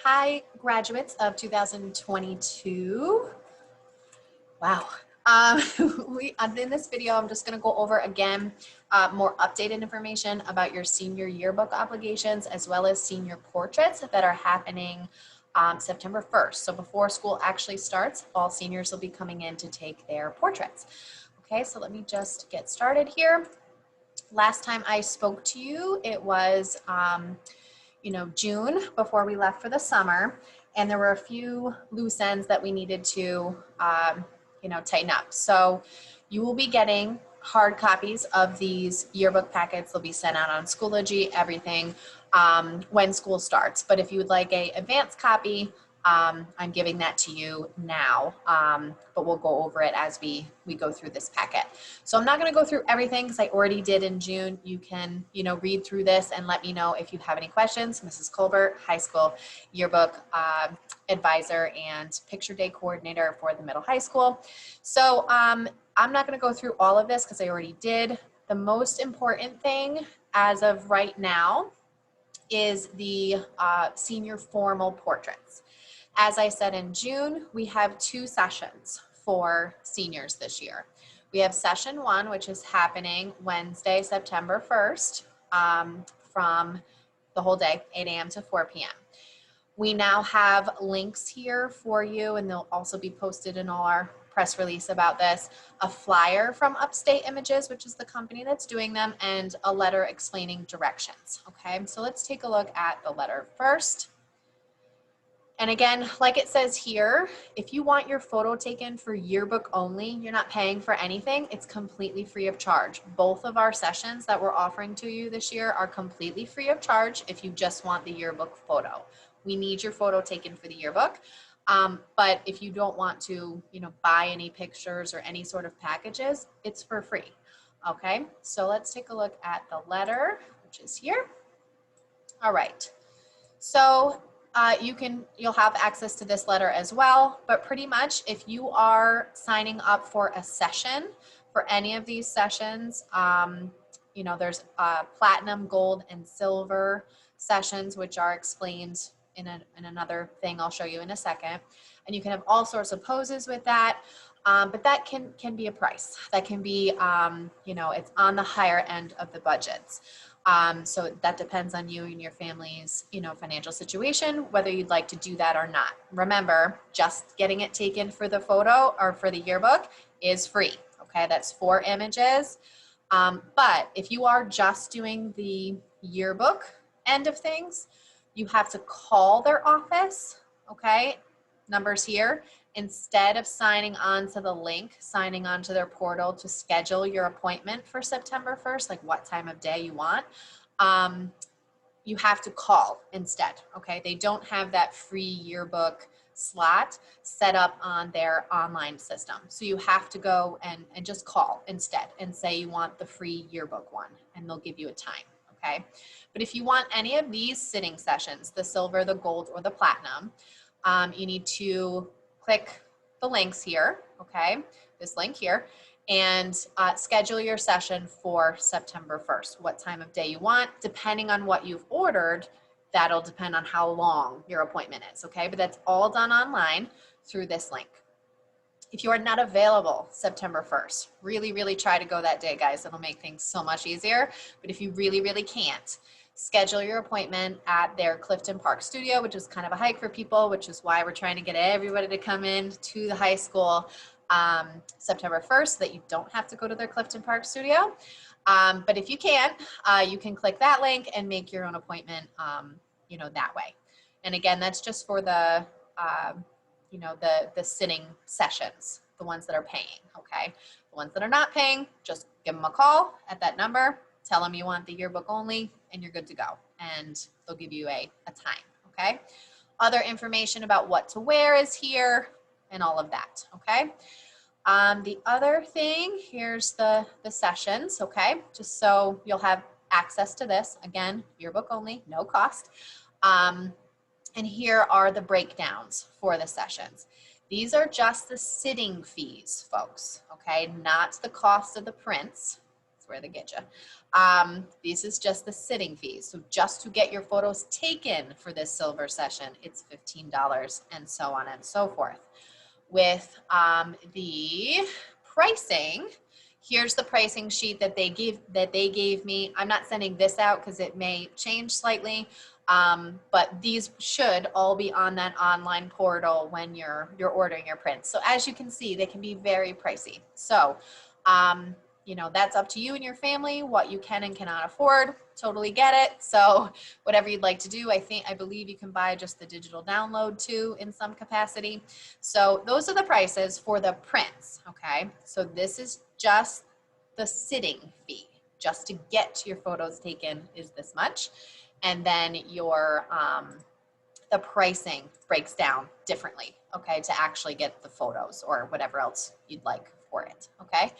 Hi, graduates of 2022. Wow. In this video, I'm just going to go over again more updated information about your senior yearbook obligations as well as senior portraits that are happening September 1st. So before school actually starts, all seniors will be coming in to take their portraits. Okay, so let me just get started here. Last time I spoke to you, it was June before we left for the summer, and there were a few loose ends that we needed to tighten up. So you will be getting hard copies of these yearbook packets. They'll be sent out on Schoology, everything, when school starts. But if you would like a advanced copy, I'm giving that to you now, but we'll go over it as we go through this packet. So I'm not going to go through everything because I already did in June. You can, read through this and let me know if you have any questions. Mrs. Colbert, high school yearbook advisor and picture day coordinator for the middle high school. So I'm not going to go through all of this because I already did. The most important thing as of right now is the senior formal portraits. As I said in June, we have 2 sessions for seniors this year. We have session 1, which is happening Wednesday, September 1st, from the whole day, 8 a.m. to 4 p.m. We now have links here for you, and they'll also be posted in all our press release about this, a flyer from Upstate Images, which is the company that's doing them, and a letter explaining directions. Okay, so let's take a look at the letter first. And again, like it says here, if you want your photo taken for yearbook only, you're not paying for anything. It's completely free of charge. Both of our sessions that we're offering to you this year are completely free of charge if you just want the yearbook photo. We need your photo taken for the yearbook. But if you don't want to, buy any pictures or any sort of packages, it's for free. Okay, so let's take a look at the letter, which is here. All right, so you'll have access to this letter as well, but pretty much if you are signing up for a session for any of these sessions, there's platinum, gold, and silver sessions, which are explained in another thing I'll show you in a second. And you can have all sorts of poses with that, but that can be a price. That can be, it's on the higher end of the budgets. So that depends on you and your family's, financial situation, whether you'd like to do that or not. Remember, just getting it taken for the photo or for the yearbook is free. Okay, that's 4 images. But if you are just doing the yearbook end of things, you have to call their office, okay, numbers here, instead of signing on to the link, signing on to their portal to schedule your appointment for September 1st, like what time of day you want, you have to call instead, okay? They don't have that free yearbook slot set up on their online system. So you have to go and just call instead and say you want the free yearbook one, and they'll give you a time. Okay, but if you want any of these sitting sessions, the silver, the gold, or the platinum, you need to click the links here, okay, this link here, and schedule your session for September 1st, what time of day you want. Depending on what you've ordered, that'll depend on how long your appointment is, okay, but that's all done online through this link. If you are not available September 1st, really try to go that day, guys. It'll make things so much easier. But if you really can't, schedule your appointment at their Clifton Park studio, which is kind of a hike for people, which is why we're trying to get everybody to come in to the high school September 1st so that you don't have to go to their Clifton Park studio. But if you can't, you can click that link and make your own appointment, that way. And again, that's just for the the sitting sessions, the ones that are paying, okay? The ones that are not paying, just give them a call at that number, tell them you want the yearbook only, and you're good to go. And they'll give you a time, okay? Other information about what to wear is here and all of that, okay? The other thing, here's the sessions, okay? Just so you'll have access to this. Again, yearbook only, no cost. And here are the breakdowns for the sessions. These are just the sitting fees, folks, okay? Not the cost of the prints. That's where they get you. This is just the sitting fees. So just to get your photos taken for this silver session, it's $15 and so on and so forth. With the pricing, here's the pricing sheet that they gave me. I'm not sending this out because it may change slightly, but these should all be on that online portal when you're ordering your prints. So as you can see, they can be very pricey. So, you know, that's up to you and your family, what you can and cannot afford. Totally get it. So whatever you'd like to do, I believe you can buy just the digital download too in some capacity. So those are the prices for the prints, okay? So this is just the sitting fee. Just to get your photos taken is this much. And then your, the pricing breaks down differently, okay, to actually get the photos or whatever else you'd like for it, okay?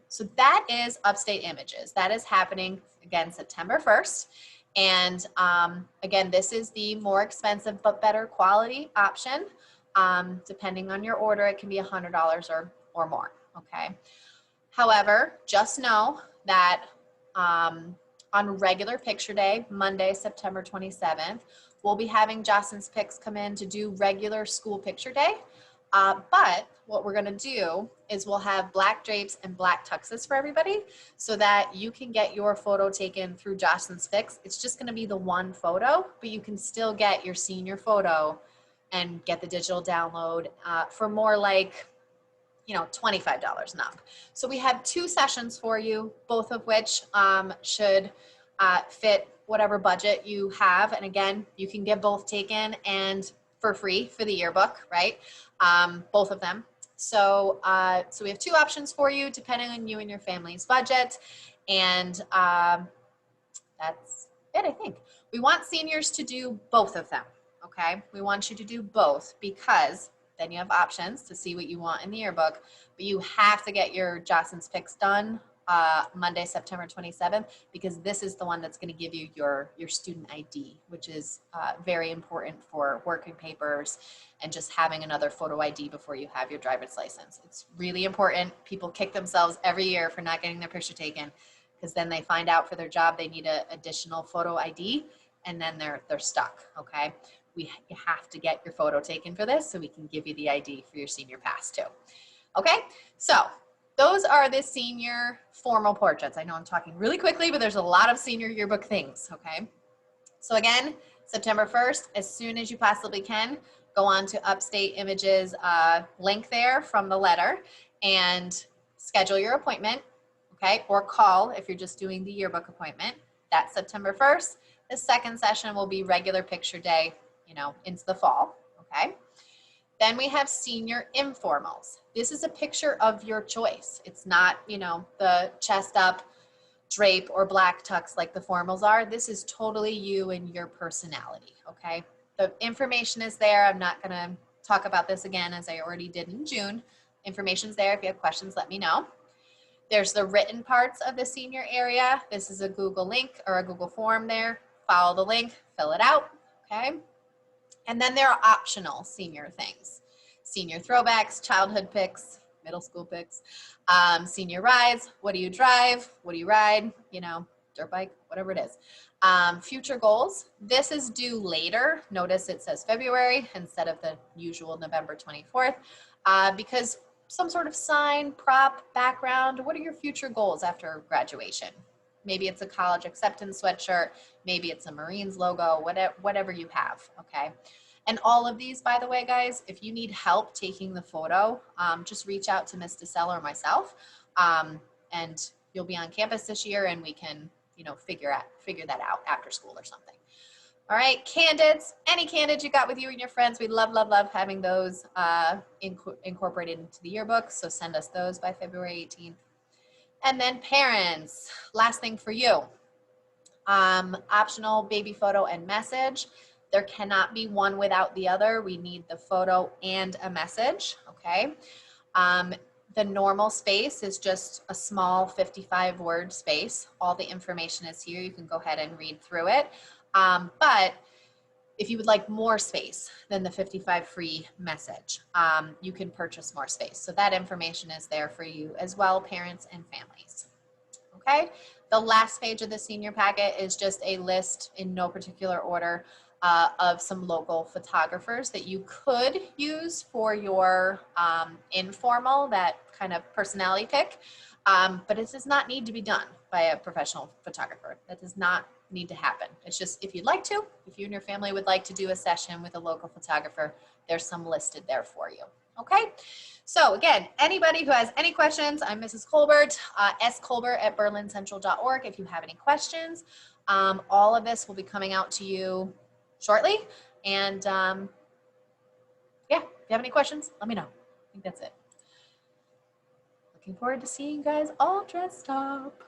So that is Upstate Images. That is happening, again, September 1st. And again, this is the more expensive but better quality option. Depending on your order, it can be $100 or more, okay? However, just know that on regular picture day, Monday, September 27th, we'll be having Jocelyn's Picks come in to do regular school picture day. But what we're gonna do is we'll have black drapes and black tuxes for everybody so that you can get your photo taken through Jocelyn's Picks. It's just gonna be the one photo, but you can still get your senior photo and get the digital download for more like, you know, $25 and up. So we have 2 sessions for you, both of which should fit whatever budget you have. And again, you can get both taken and for free for the yearbook, right? Both of them. So, so we have 2 options for you depending on you and your family's budget. And that's it, I think. We want seniors to do both of them, okay? We want you to do both because then you have options to see what you want in the yearbook, but you have to get your Jocelyn's Picks done Monday, September 27th, because this is the one that's going to give you your student ID, which is very important for working papers and just having another photo ID before you have your driver's license. It's really important. People kick themselves every year for not getting their picture taken because then they find out for their job they need an additional photo ID and then they're stuck, okay? You have to get your photo taken for this so we can give you the ID for your senior pass too. Okay, so those are the senior formal portraits. I know I'm talking really quickly, but there's a lot of senior yearbook things, okay? So again, September 1st, as soon as you possibly can, go on to Upstate Images link there from the letter and schedule your appointment, okay? Or call if you're just doing the yearbook appointment. That's September 1st. The second session will be regular picture day, you know, into the fall, okay? Then we have senior informals. This is a picture of your choice. It's not, you know, the chest up, drape, or black tux like the formals are. This is totally you and your personality, okay? The information is there. I'm not gonna talk about this again as I already did in June. Information's there. If you have questions, let me know. There's the written parts of the senior area. This is a Google link or a Google form there. Follow the link, fill it out, okay? And then there are optional senior things. Senior throwbacks, childhood pics, middle school pics, senior rides, what do you drive, what do you ride, you know, dirt bike, whatever it is. Future goals, this is due later. Notice it says February instead of the usual November 24th because some sort of sign, prop, background, what are your future goals after graduation? Maybe it's a college acceptance sweatshirt, maybe it's a Marines logo, whatever you have, okay? And all of these, by the way, guys, if you need help taking the photo, just reach out to Ms. DeSella or myself, and you'll be on campus this year and we can, you know, figure that out after school or something. All right, candidates, any candidates you got with you and your friends, we love, love, love having those incorporated into the yearbook, so send us those by February 18th. And then parents, last thing for you, optional baby photo and message. There cannot be one without the other. We need the photo and a message, okay? The normal space is just a small 55-word space. All the information is here. You can go ahead and read through it. But if you would like more space than the 55 free message, you can purchase more space. So that information is there for you as well, parents and families. okay? The last page of the senior packet is just a list in no particular order of some local photographers that you could use for your informal, that kind of personality pick. But it does not need to be done by a professional photographer. That does not need to happen. It's just if you'd like to, if you and your family would like to do a session with a local photographer, there's some listed there for you. Okay, so again, anybody who has any questions, I'm Mrs. Colbert, scolbert@berlincentral.org if you have any questions. All of this will be coming out to you shortly. And yeah, if you have any questions, let me know. I think that's it. Looking forward to seeing you guys all dressed up.